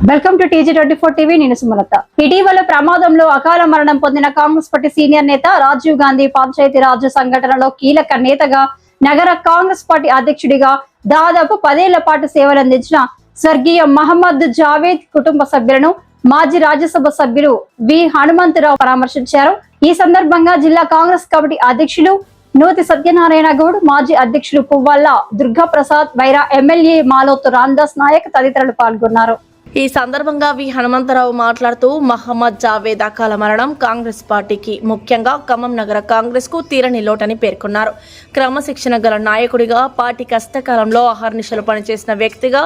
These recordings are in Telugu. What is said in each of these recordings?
Welcome to TG24 TV. నేను సుమలత. ఇటీవల ప్రమాదంలో అకాల మరణం పొందిన కాంగ్రెస్ పార్టీ సీనియర్ నేత రాజీవ్ గాంధీ పంచాయతీ రాజ్ సంఘటనలో కీలక నేతగా, నగర కాంగ్రెస్ పార్టీ అధ్యక్షుడిగా దాదాపు 10 ఏళ్ల పాటు సేవలందించిన స్వర్గీయ మహమ్మద్ జావేద్ కుటుంబ సభ్యులను మాజీ రాజ్యసభ సభ్యులు వి హనుమంతరావు పరామర్శించారు. ఈ సందర్భంగా జిల్లా కాంగ్రెస్ కమిటీ అధ్యక్షులు నూతి సత్యనారాయణ గౌడ్, మాజీ అధ్యక్షులు పువ్వాళ్ల దుర్గా ప్రసాద్, వైరా ఎమ్మెల్యే మాలోతు రామదాస్ నాయక్ తదితరులు పాల్గొన్నారు. ఈ సందర్భంగా వి హనుమంతరావు మాట్లాడుతూ మహమ్మద్ జావేద్ అకాల మరణం కాంగ్రెస్ పార్టీకి, ముఖ్యంగా ఖమ్మం నగర కాంగ్రెస్ కు తీరని లోటని పేర్కొన్నారు. క్రమశిక్షణ గల నాయకుడిగా, పార్టీ కష్టకాలంలో అహర్నిశలు పనిచేసిన వ్యక్తిగా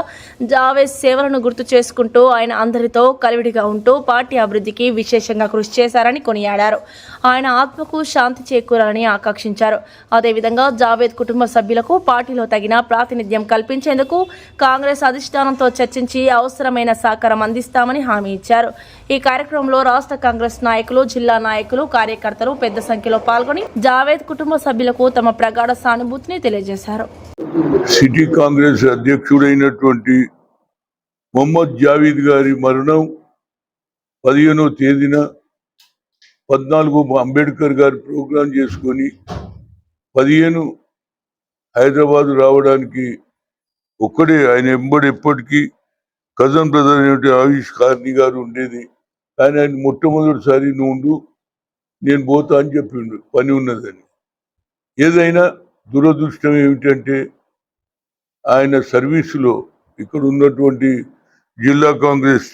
జావేద్ సేవలను గుర్తు చేసుకుంటూ ఆయన అందరితో కలివిడిగా ఉంటూ పార్టీ అభివృద్ధికి విశేషంగా కృషి చేశారని కొనియాడారు. ఆయన ఆత్మకు శాంతి చేకూరాలని ఆకాంక్షించారు. అదేవిధంగా జావేద్ కుటుంబ సభ్యులకు పార్టీలో తగిన ప్రాతినిధ్యం కల్పించేందుకు కాంగ్రెస్ అధిష్టానంతో చర్చించి అవసరమైన సహకారం అందిస్తామని హామీ ఇచ్చారు. ఈ కార్యక్రమంలో రాష్ట్ర కాంగ్రెస్ నాయకులు, జిల్లా నాయకులు, కార్యకర్తలు పెద్ద సంఖ్యలో పాల్గొని జావేద్ కుటుంబ సభ్యులకు తమ ప్రగాఢ సానుభూతిని తెలియజేశారు. సిటీ కాంగ్రెస్ అధ్యక్షుడైనటువంటి మొహమ్మద్ జావేద్ గారి మరణం 15వ తేదీన 14 అంబేద్కర్ గారి ప్రోగ్రాం చేసుకొని 15 హైదరాబాద్ రావడానికి ఒక్కడే ఆయన ఎంబడి ఎప్పటికీ కజన్ బ్రదర్ అయినటువంటి ఆయుష్ కార్ని గారు ఉండేది. కానీ ఆయన మొట్టమొదటిసారి నువ్వు నేను పోతా అని చెప్పిండు, పని ఉన్నదని. ఏదైనా దురదృష్టం ఏమిటంటే ఆయన సర్వీసులో ఇక్కడ ఉన్నటువంటి జిల్లా కాంగ్రెస్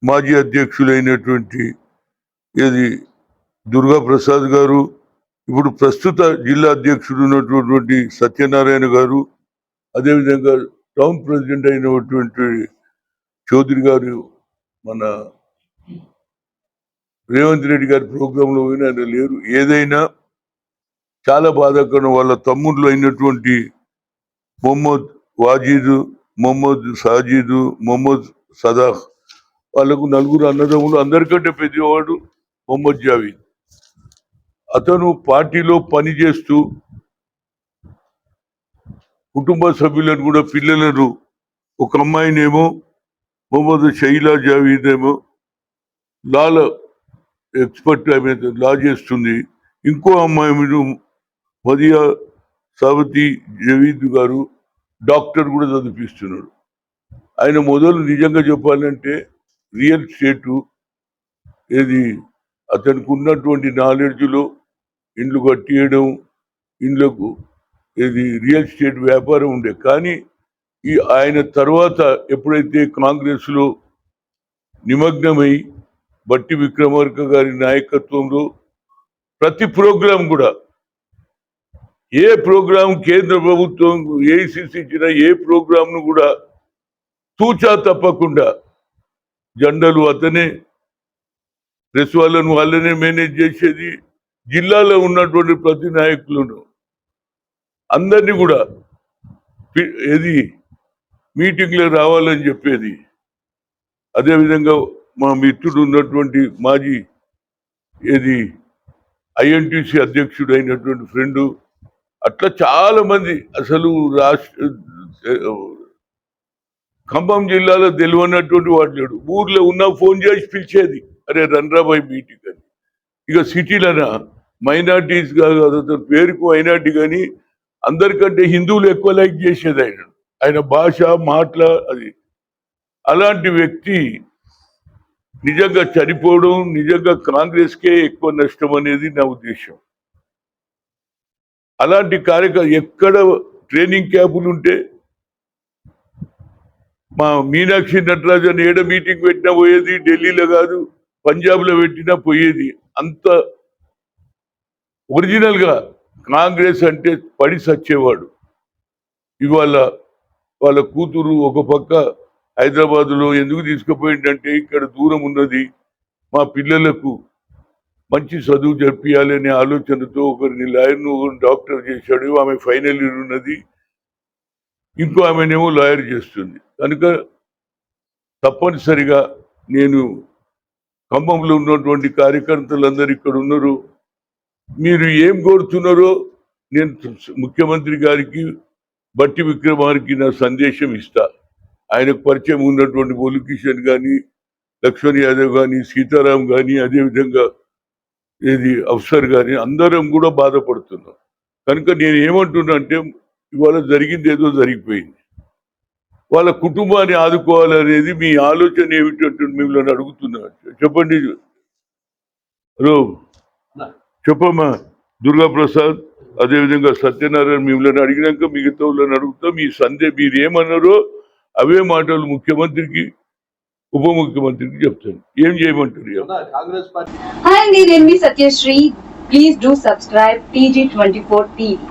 మాజీ అధ్యక్షులైనటువంటి దుర్గా ప్రసాద్ గారు, ఇప్పుడు ప్రస్తుత జిల్లా అధ్యక్షుడు ఉన్నటువంటి సత్యనారాయణ గారు, అదేవిధంగా టౌన్ ప్రెసిడెంట్ అయినటువంటి చౌదరి గారు, మన రేవంత్ రెడ్డి గారి ప్రోగ్రాంలో పోయినా ఆయన లేరు. ఏదైనా చాలా బాధాకరం. వాళ్ళ తమ్ముళ్ళు అయినటువంటి మొహమ్మద్ వాజీద్, మొహమ్మద్ సాజీద్, మొహమ్మద్ సదాహ్, వాళ్ళకు 4 అన్నదమ్ములు. అందరికంటే పెద్దవాడు మొహమ్మద్ జావేద్. అతను పార్టీలో పనిచేస్తూ కుటుంబ సభ్యులను కూడా, పిల్లలను, ఒక అమ్మాయినేమో మొహమ్మద్ షైలా జావేద్ ఏమో లాలో ఎక్స్పర్ట్, ఆమె లా చేస్తుంది. ఇంకో అమ్మాయి మదియా సావతి జవీద్ గారు డాక్టర్ కూడా చదివిస్తున్నాడు. ఆయన మొదలు నిజంగా చెప్పాలంటే రియల్ ఎస్టేటు అతనికి ఉన్నటువంటి నాలెడ్జ్లో ఇండ్లు కట్టియడం, ఇండ్లకు రియల్ ఎస్టేట్ వ్యాపారం ఉండే. కానీ ఆయన తర్వాత ఎప్పుడైతే కాంగ్రెస్లో నిమగ్నమై బట్టి విక్రమార్క గారి నాయకత్వంలో ప్రతి ప్రోగ్రాం కూడా, ఏ ప్రోగ్రాం కేంద్ర ప్రభుత్వం ఏఐసిసి ఇచ్చిన ఏ ప్రోగ్రాంను కూడా తూచా తప్పకుండా జెండాలు అతనే, ప్రెస్ వాళ్ళనే మేనేజ్ చేసేది. జిల్లాలో ఉన్నటువంటి ప్రతి నాయకులను అందరినీ కూడా మీటింగ్లో రావాలని చెప్పేది. అదేవిధంగా మా మిత్రుడు ఉన్నటువంటి మాజీ ఐఎన్టీసీ అధ్యక్షుడు అయినటువంటి ఫ్రెండు, అట్లా చాలా మంది. అసలు ఖమ్మం జిల్లాలో తెలియనటువంటి వాడు లేడు. ఊర్లో ఉన్న ఫోన్ చేసి పిలిచేది, అరే రండ్రాబాయ్ మీటింగ్ అని. ఇక సిటీలన మైనార్టీస్ కాదు, అతని పేరుకు మైనార్టీ, కానీ అందరికంటే హిందువులు ఎక్కువ లైక్ చేసేది ఆయన భాష, మాటల. అలాంటి వ్యక్తి నిజంగా చనిపోవడం నిజంగా కాంగ్రెస్కే ఎక్కువ నష్టం అనేది నా ఉద్దేశం. అలాంటి ఎక్కడ ట్రైనింగ్ క్యాంపులు ఉంటే మా మీనాక్షి నటరాజన్ ఏడ మీటింగ్ పెట్టినా పోయేది, ఢిల్లీలో కాదు పంజాబ్లో పెట్టినా పోయేది. అంత ఒరిజినల్గా కాంగ్రెస్ అంటే పడి సచ్చేవాడు. ఇవాళ వాళ్ళ కూతురు ఒక పక్క హైదరాబాద్లో ఎందుకు తీసుకుపోయిందంటే, ఇక్కడ దూరం ఉన్నది, మా పిల్లలకు మంచి చదువు జరిపించాలనే ఆలోచనతో ఒకరిని లాయర్ను, డాక్టర్ చేశాడు. ఆమె ఫైనల్ ఇయర్ ఉన్నది, ఇంకో ఆమెనేమో లాయర్ చేస్తుంది. కనుక తప్పనిసరిగా నేను ఖమ్మంలో ఉన్నటువంటి కార్యకర్తలందరూ ఇక్కడ ఉన్నారు. మీరు ఏం కోరుతున్నారో నేను ముఖ్యమంత్రి గారికి, బట్టి విక్రమార్కి నా సందేశం ఇస్తా. ఆయనకు పరిచయం ఉన్నటువంటి బొల్లు కిషన్ కానీ, లక్ష్మణ్ యాదవ్ కానీ, సీతారాం కానీ, అదేవిధంగా ఏది అఫ్సర్ కానీ అందరం కూడా బాధపడుతున్నాం. కనుక నేను ఏమంటున్నా అంటే ఇవాళ జరిగింది ఏదో జరిగిపోయింది. వాళ్ళ కుటుంబాన్ని ఆదుకోవాలనేది మీ ఆలోచన ఏమిటంటే మిమ్మల్ని అడుగుతున్నా. చెప్పండి. హలో చెప్పమ్మా దుర్గా ప్రసాద్, అదేవిధంగా సత్యనారాయణ మిమ్మల్ని అడిగినాక మిగతా వాళ్ళని అడుగుతా. మీ మీరు ఏమన్నారో అవే మాటలు ముఖ్యమంత్రికి, ఉప ముఖ్యమంత్రికి చెప్తాను. ఏం చేయమంటారు? Hi, నేను మీ Satyasri. Please do subscribe TG24 TV.